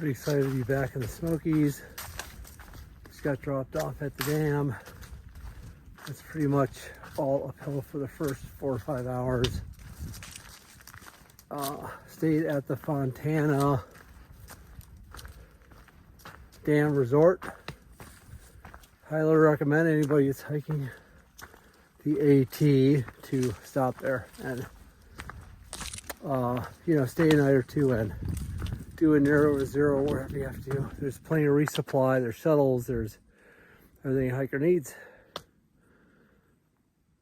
Pretty excited to be back in the Smokies. Just got dropped off at the dam. It's pretty much all uphill for the first 4 or 5 hours. Stayed at the Fontana Dam Resort. Highly recommend anybody that's hiking the AT to stop there and stay a night or two and do a narrow or zero wherever you have to. There's plenty of resupply, there's shuttles, there's everything a hiker needs.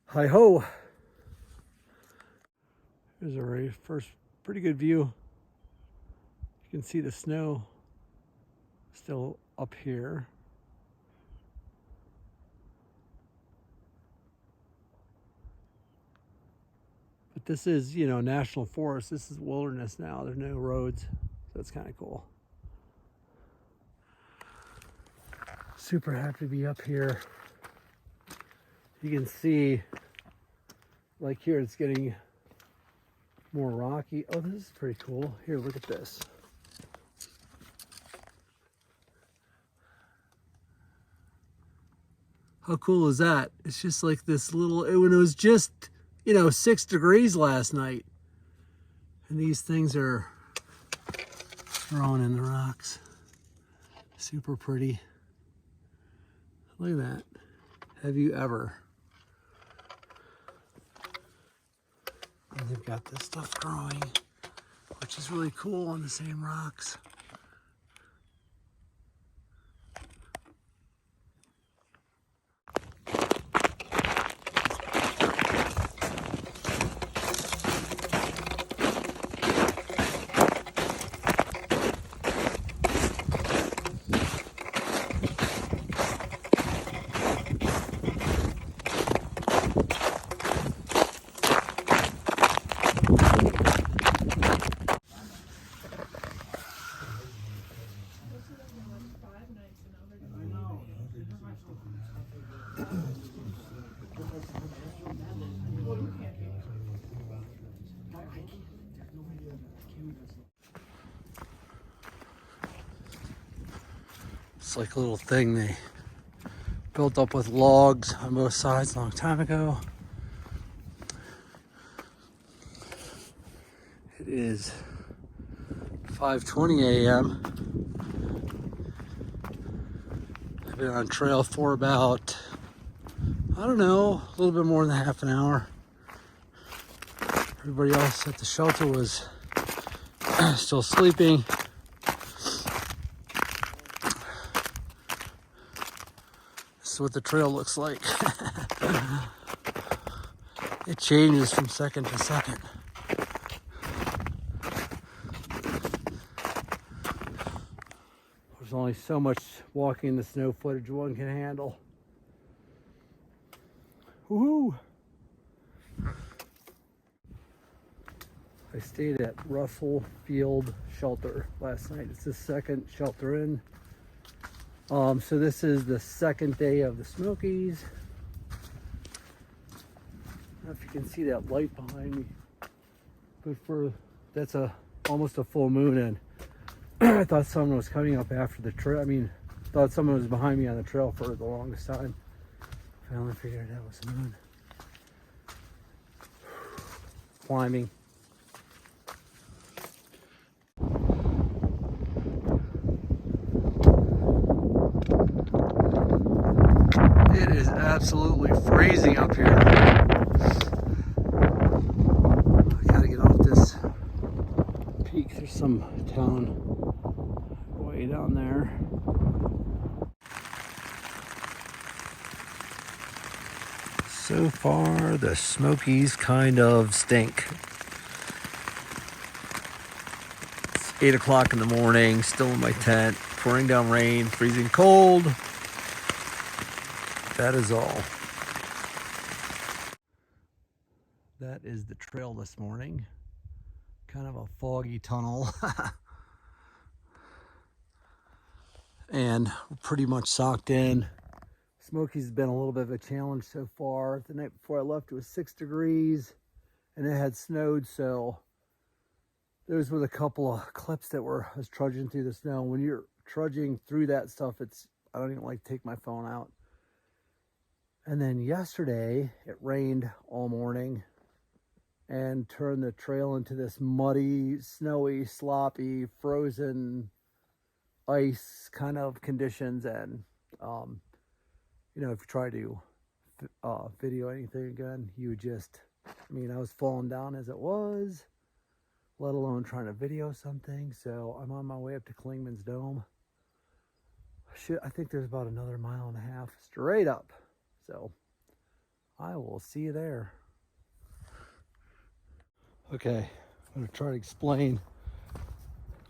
Hi ho! Here's a first pretty good view. You can see the snow still up here. But this is, national forest. This is wilderness now. There's no roads. So that's kind of cool. Super happy to be up here. You can see, like here, it's getting more rocky. Oh, this is pretty cool. Here, look at this. How cool is that? It's just like this little, when it was just, 6 degrees last night. And these things are growing in the rocks. Super pretty. Look at that. Have you ever? And they've got this stuff growing, which is really cool on the same rocks. It's like a little thing they built up with logs on both sides a long time ago. It is 5:20 a.m. I've been on trail for about, a little bit more than half an hour. Everybody else at the shelter was still sleeping. This is what the trail looks like. It changes from second to second. There's only so much walking in the snow footage one can handle. Woohoo! I stayed at Russell Field Shelter last night. It's the second shelter in. So this is the second day of the Smokies. I don't know if you can see that light behind me, but that's almost a full moon, and I thought someone was coming up after the trail. Thought someone was behind me on the trail for the longest time. Finally figured that was the moon. Climbing. It is absolutely freezing up here. I gotta get off this peak. There's some town way down there. So far, the Smokies kind of stink. It's 8 o'clock in the morning, still in my tent, pouring down rain, freezing cold. That is all. That is the trail this morning. Kind of a foggy tunnel. And we're pretty much socked in. Smokies has been a little bit of a challenge so far. The night before I left, it was 6 degrees and it had snowed, so those were the couple of clips that I was trudging through the snow. When you're trudging through that stuff, I don't even like to take my phone out. And then yesterday, it rained all morning and turned the trail into this muddy, snowy, sloppy, frozen ice kind of conditions. And, you know, if you try to video anything again, you would just, I mean, I was falling down as it was, let alone trying to video something. So I'm on my way up to Klingman's Dome. I think there's about another 1.5 miles straight up. So I will see you there. Okay, I'm gonna try to explain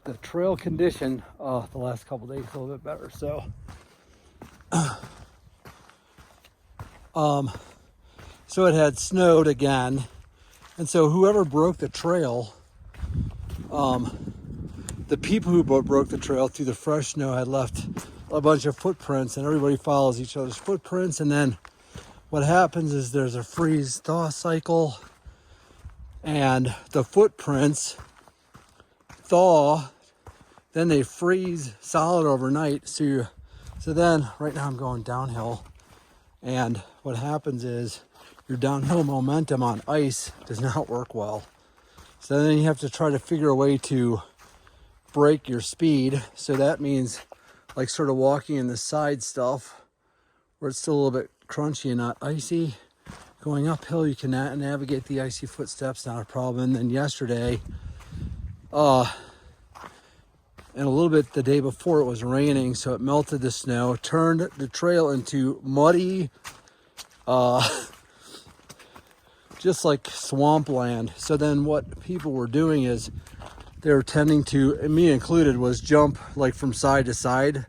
the trail condition the last couple days a little bit better. So, so it had snowed again, and so whoever broke the trail, the people who broke the trail through the fresh snow had left a bunch of footprints, and everybody follows each other's footprints. And then what happens is there's a freeze-thaw cycle, and the footprints thaw, then they freeze solid overnight. So then right now I'm going downhill, and what happens is your downhill momentum on ice does not work well. So then you have to try to figure a way to break your speed. So that means like sort of walking in the side stuff where it's still a little bit crunchy and not icy. Going uphill, you can navigate the icy footsteps, not a problem. And then yesterday, and a little bit the day before, it was raining, so it melted the snow, turned the trail into muddy, just like swampland. So then what people were doing is they were tending to, and me included, was jump like from side to side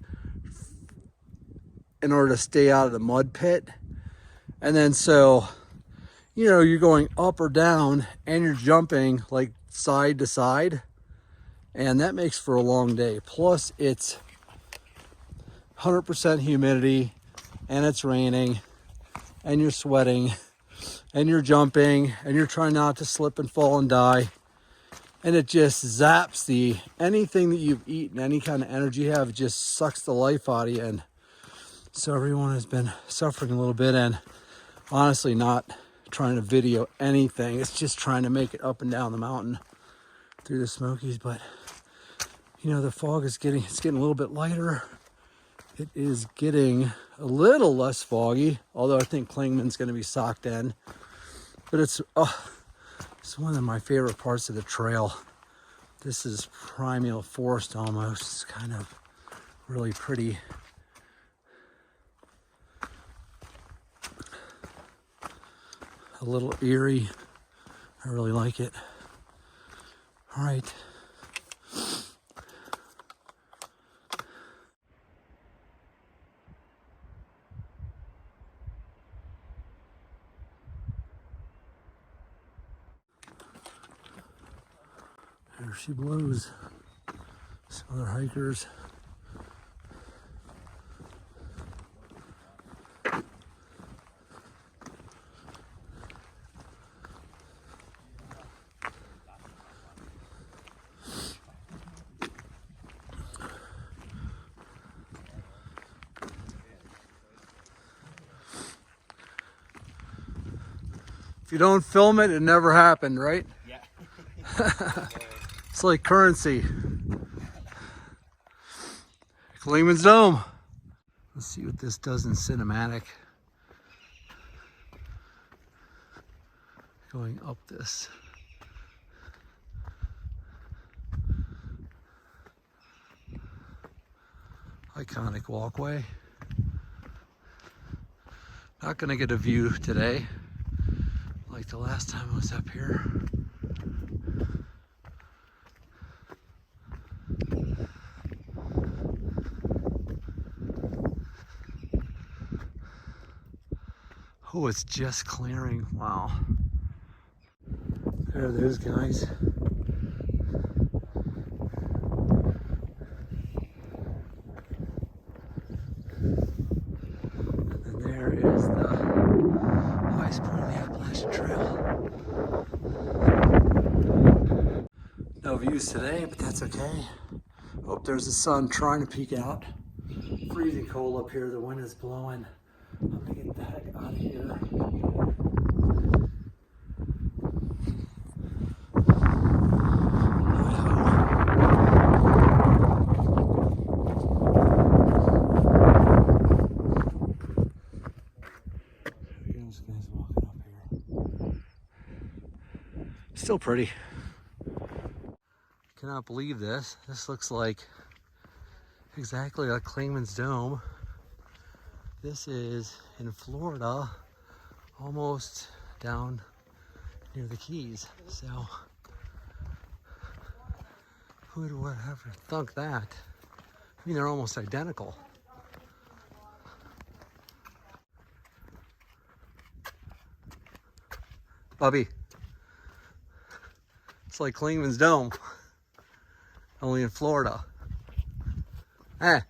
in order to stay out of the mud pit. And then so, you know, you're going up or down and you're jumping like side to side, and that makes for a long day. Plus it's 100% humidity, and it's raining, and you're sweating, and you're jumping, and you're trying not to slip and fall and die. And it just zaps anything that you've eaten, any kind of energy you have, it just sucks the life out of you. And so everyone has been suffering a little bit, and honestly not trying to video anything. It's just trying to make it up and down the mountain through the Smokies. But you know, the fog is getting a little bit lighter. It is getting a little less foggy, although I think Klingman's going to be socked in. But it's one of my favorite parts of the trail. This is primeval forest almost. It's kind of really pretty. A little eerie. I really like it. All right. There she blows. Some other hikers. If you don't film it, it never happened, right? Yeah. It's like currency. Klingman's Dome. Let's see what this does in cinematic. Going up this. Iconic walkway. Not gonna get a view today like the last time I was up here. Oh, it's just clearing. Wow. There it is, guys. And there is the highest point of the Appalachian Trail. No views today, but that's okay. Oh, there's the sun trying to peek out. Freezing cold up here. The wind is blowing. I'm gonna get the heck out of here. This guy's walking up here. Still pretty. Cannot believe this. This looks like exactly like Clingman's Dome. This is in Florida, almost down near the Keys. So who would ever thunk that? I mean, they're almost identical. Bubby, it's like Clingman's Dome, only in Florida. Eh.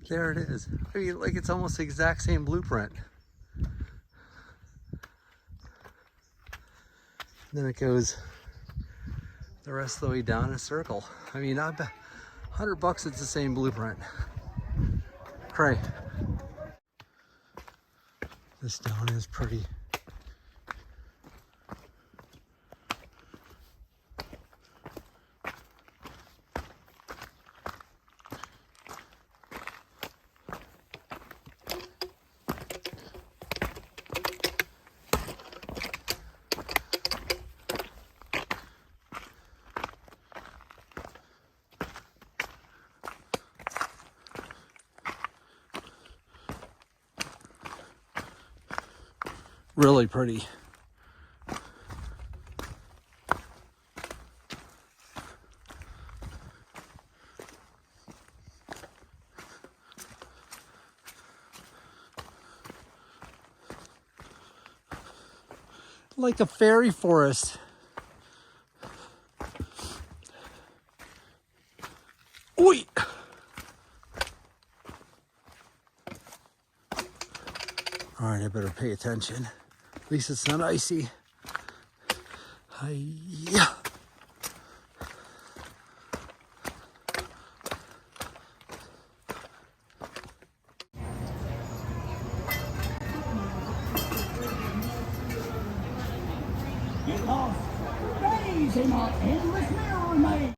There it is. I mean, like it's almost the exact same blueprint. And then it goes the rest of the way down in a circle. I mean, I bet $100 it's the same blueprint. Cray. This down is pretty. Really pretty. Like a fairy forest. Oi! All right, I better pay attention. At least it's not icy. Hi-ya. It lost days in our endless mirror maze.